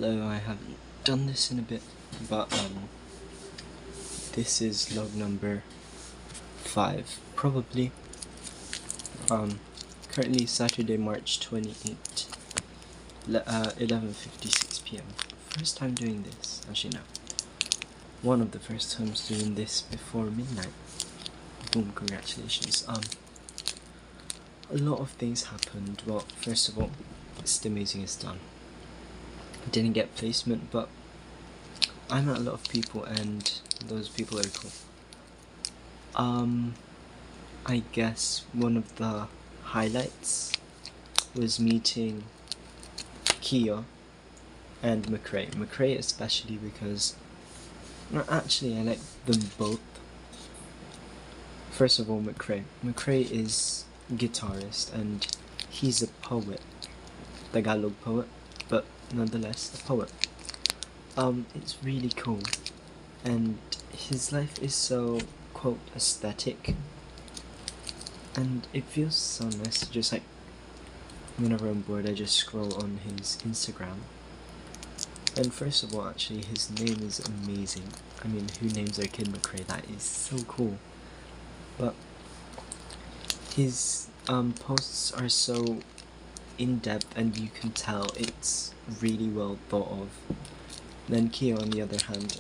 Hello, I haven't done this in a bit, but this is log number 5, probably. Currently Saturday, March 28th, 11:56 p.m. First time doing this, actually no. One of the first times doing this before midnight. Boom, congratulations. A lot of things happened. Well, first of all, Still Amazing is done. Didn't get placement, but I met a lot of people and those people are cool. I guess one of the highlights was meeting Kia and McRae. McRae especially because, no, actually I like them both. First of all, McRae. McRae is a guitarist and he's a poet, Tagalog poet, but nonetheless a poet. It's really cool, and his life is so, quote, aesthetic, and it feels so nice to just, like, whenever I'm bored I just scroll on his Instagram. And first of all, actually, his name is amazing. I mean, who names their kid McRae? That is so cool. But his posts are so in-depth and you can tell it's really well thought of. Then Kia, on the other hand,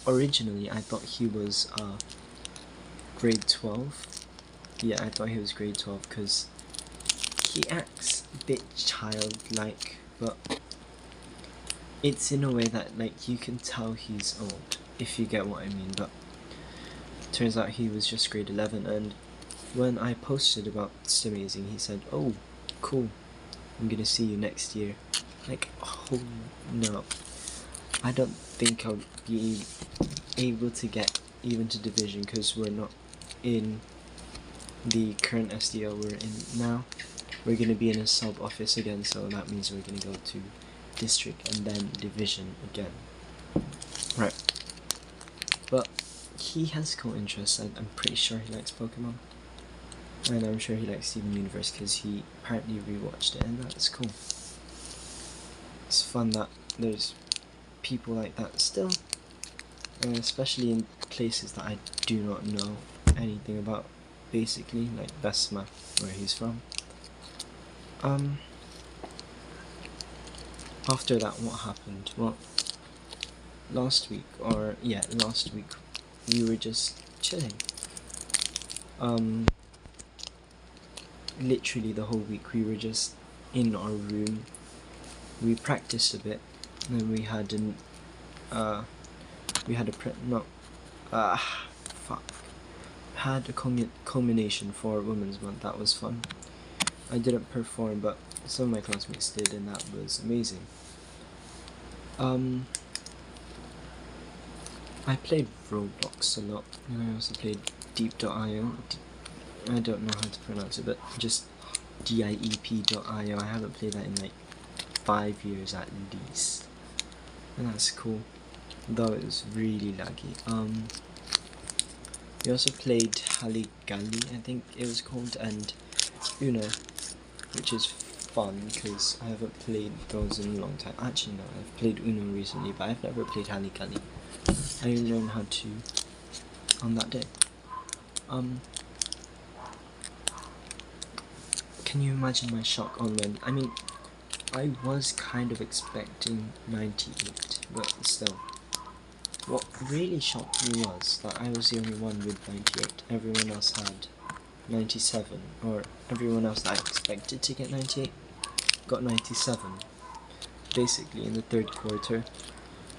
originally I thought he was grade 12. Yeah, I thought he was grade 12 because he acts a bit childlike, but it's in a way that, like, you can tell he's old, if you get what I mean. But turns out he was just grade 11, and when I posted about Still Amazing, he said, "Oh, cool, I'm gonna see you next year." Like, oh no. I don't think I'll be able to get even to division because we're not in the current SDL we're in now. We're going to be in a sub office again, so that means we're going to go to district and then division again. Right. But he has cool interests. I'm pretty sure he likes Pokemon. And I'm sure he likes Steven Universe because he apparently rewatched it, and that's cool. It's fun that there's people like that still, especially in places that I do not know anything about, basically, like Besma, where he's from. After that, what happened? Well, last week we were just chilling. Literally the whole week we were just in our room. We practiced a bit, and then we had a culmination for Women's Month. That was fun. I didn't perform, but some of my classmates did, and that was amazing. I played Roblox a lot, and I also played Deep.io. I don't know how to pronounce it, but just DIEP.io. I haven't played that in like 5 years at least, and that's cool, though it was really laggy. We also played Haligali, I think it was called, and Uno, which is fun because I haven't played those in a long time. Actually no, I've played Uno recently, but I've never played Haligali. I learned how to on that day. Can you imagine my shock on when, I mean, I was kind of expecting 98, but still. What really shocked me was that I was the only one with 98. Everyone else had 97, or everyone else that I expected to get 98 got 97. Basically, in the third quarter,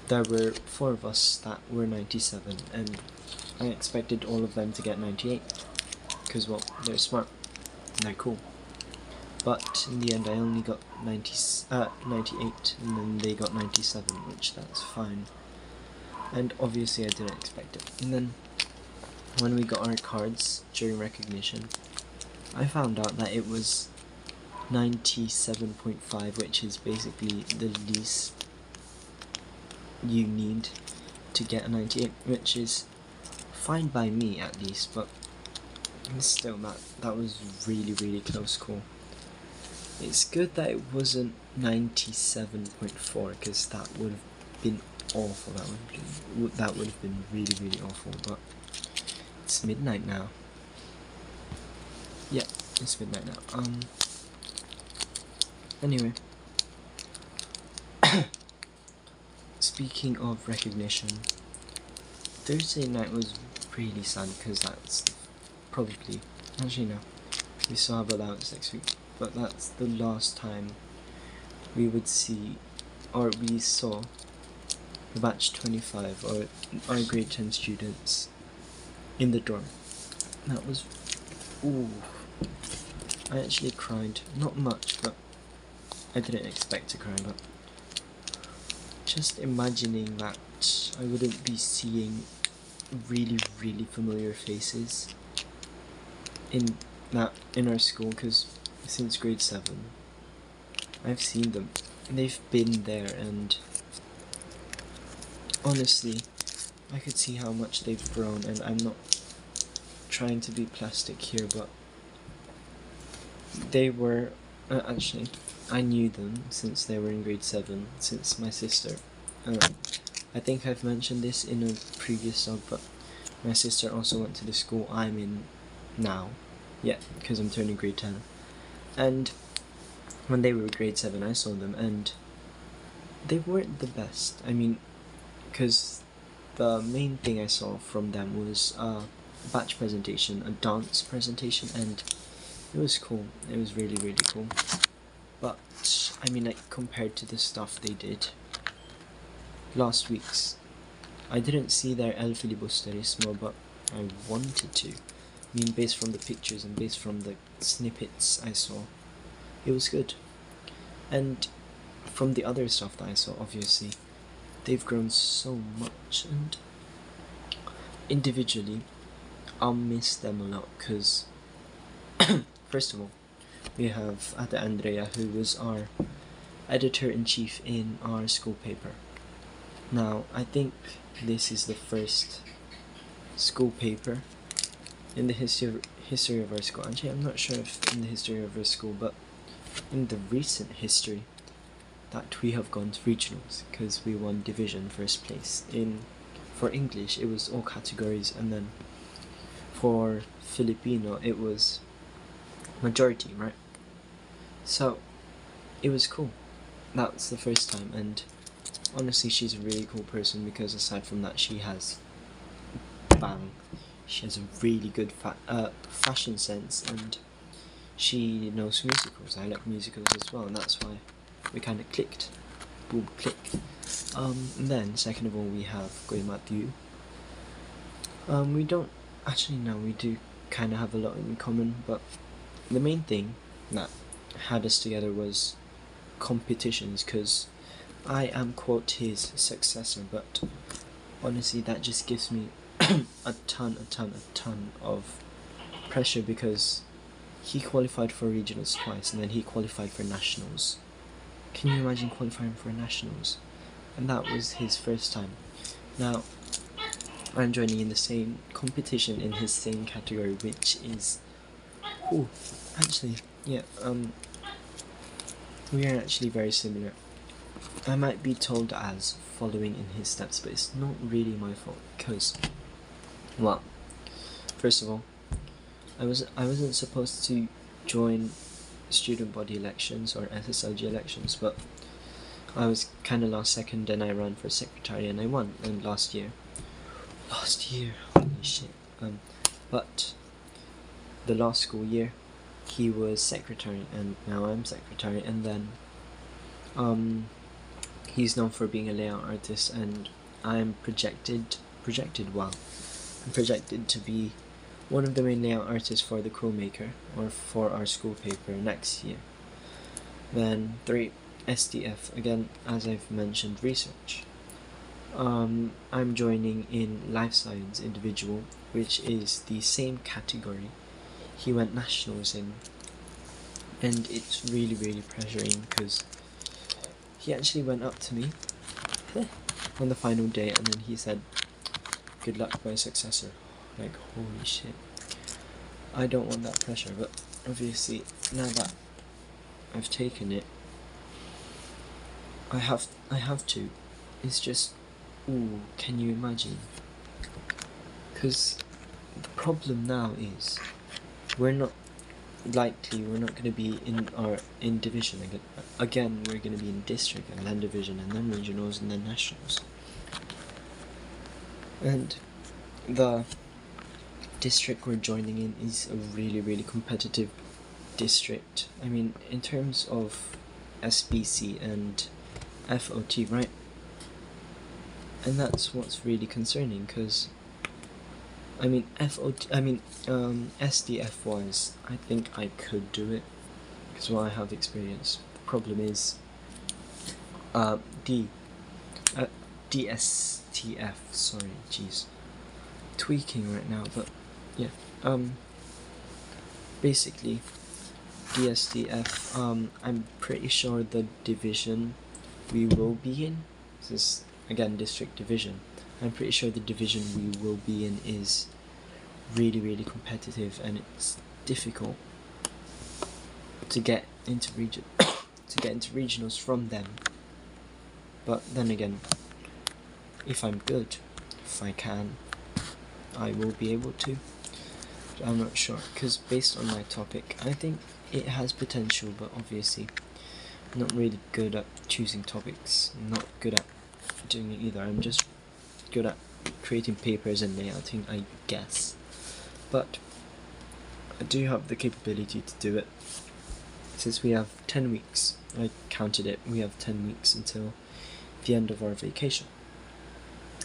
there were 4 of us that were 97, and I expected all of them to get 98, because, well, they're smart, and they're cool. But in the end I only got 98, and then they got 97, which that's fine. And obviously I didn't expect it. And then when we got our cards during recognition, I found out that it was 97.5, which is basically the least you need to get a 98, which is fine by me at least, but still that was really close call. It's good that it wasn't 97.4, because that would have been awful. That would have been really, really awful. But it's midnight now. Yeah, it's midnight now. Anyway, speaking of recognition, Thursday night was really sad because that's probably, actually no, we still have allowance next week, but that's the last time we would see, or we saw, the batch 25, or our grade 10 students in the dorm. That was, ooh, I actually cried, not much, but I didn't expect to cry, but just imagining that I wouldn't be seeing really, really familiar faces in our school, because since grade 7 I've seen them, they've been there, and honestly I could see how much they've grown. And I'm not trying to be plastic here, but they were actually, I knew them since they were in grade 7, since my sister, I think I've mentioned this in a previous vlog, but my sister also went to the school I'm in now, yeah, because I'm turning grade 10, and when they were grade 7 I saw them, and they weren't the best. I mean, because the main thing I saw from them was a batch presentation, a dance presentation, and it was cool. It was really, really cool. But I mean, like, compared to the stuff they did last week's, I didn't see their El Filibusterismo, but I wanted to. I mean, based from the pictures and based from the snippets I saw, it was good. And from the other stuff that I saw, obviously, they've grown so much, and individually, I'll miss them a lot, because first of all, we have Ate Andrea, who was our editor-in-chief in our school paper. Now, I think this is the first school paper in the history of our school. Actually, I'm not sure if in the history of our school, but in the recent history, that we have gone to regionals, because we won division first place. For English it was all categories, and then for Filipino it was majority, right? So it was cool. That's the first time, and honestly she's a really cool person, because aside from that she has a really good fashion sense, and she knows musicals. I like musicals as well, and that's why we kind of clicked. Boom, click. And then second of all we have Goy Matthew. We don't actually know, we do kind of have a lot in common, but the main thing that had us together was competitions, because I am, quote, his successor, but honestly that just gives me a ton of pressure, because he qualified for regionals twice, and then he qualified for nationals. Can you imagine qualifying for nationals? And that was his first time. Now, I'm joining in the same competition in his same category, which is, actually, yeah, we are actually very similar. I might be told as following in his steps, but it's not really my fault, because, well, first of all, I wasn't supposed to join student body elections or SSLG elections, but I was kind of last second, and I ran for secretary, and I won. And last year, holy shit. But the last school year, he was secretary, and now I'm secretary. And then, he's known for being a layout artist, and I'm projected to be one of the main layout artists for the Crowmaker, or for our school paper next year. Then 3, SDF, again, as I've mentioned, research. I'm joining in life science individual, which is the same category he went nationals in, and it's really, really pressuring, because he actually went up to me on the final day, and then he said, "Good luck, my successor." Like, holy shit. I don't want that pressure, but obviously now that I've taken it. I have to. It's just, ooh, can you imagine? Because the problem now is we're not going to be in division again. We're going to be in district and then division and then regionals and then nationals. And the district we're joining in is a really competitive district. I mean, in terms of SBC and FOT, right? And that's what's really concerning, because SDF wise, I think I could do it, because I have experience. The problem is DSTF, sorry, jeez, tweaking right now, but yeah, basically DSTF, I'm pretty sure the division we will be in, this is again district division, I'm pretty sure the division we will be in is really competitive, and it's difficult to get into regionals from them. But then again, if I'm good, if I can, I will be able to. I'm not sure, because based on my topic, I think it has potential, but obviously I'm not really good at choosing topics. I'm not good at doing it either. I'm just good at creating papers and layouting, I guess. But I do have the capability to do it, since we have 10 weeks. I counted it. We have 10 weeks until the end of our vacation,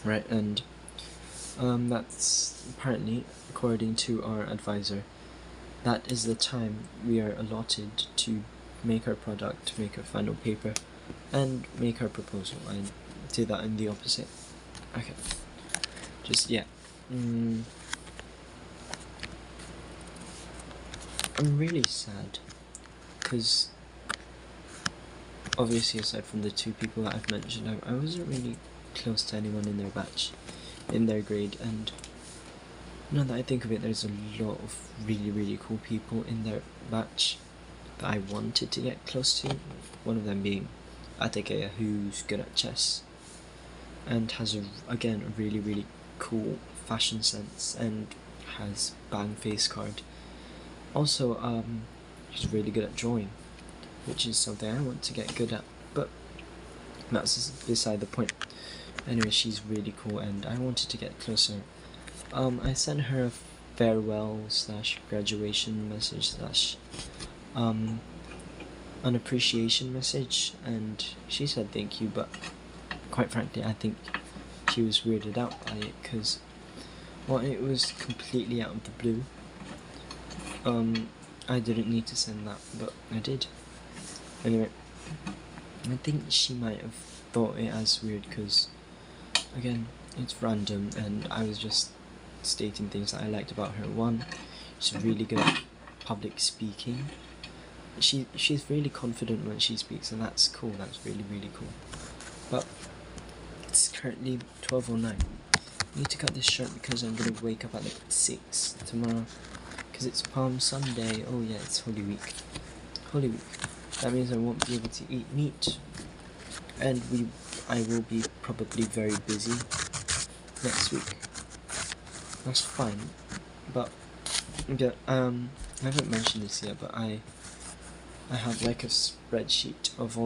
right? And that's apparently, according to our advisor, that is the time we are allotted to make our product, make our final paper, and make our proposal. I did that in the opposite. Okay. Just, yeah. I'm really sad, because obviously, aside from the two people that I've mentioned, I wasn't really close to anyone in their batch, in their grade, and now that I think of it, there's a lot of really cool people in their batch that I wanted to get close to. One of them being Atekeya, who's good at chess and has again a really cool fashion sense and has bang face card. Also, she's really good at drawing, which is something I want to get good at, but that's beside the point. Anyway, she's really cool, and I wanted to get closer. I sent her a farewell / graduation message / an appreciation message, and she said thank you, but quite frankly, I think she was weirded out by it, because, well, it was completely out of the blue. I didn't need to send that, but I did. Anyway, I think she might have thought it as weird, because, again, it's random, and I was just stating things that I liked about her. One, she's really good at public speaking. She's really confident when she speaks, and that's cool. That's really cool. But it's currently 12:09. I need to cut this short because I'm gonna wake up at like 6 tomorrow, because it's Palm Sunday. Oh yeah, it's Holy Week. Holy Week. That means I won't be able to eat meat, and I will be probably very busy next week. That's fine, but yeah, I haven't mentioned this yet, but I have like a spreadsheet of all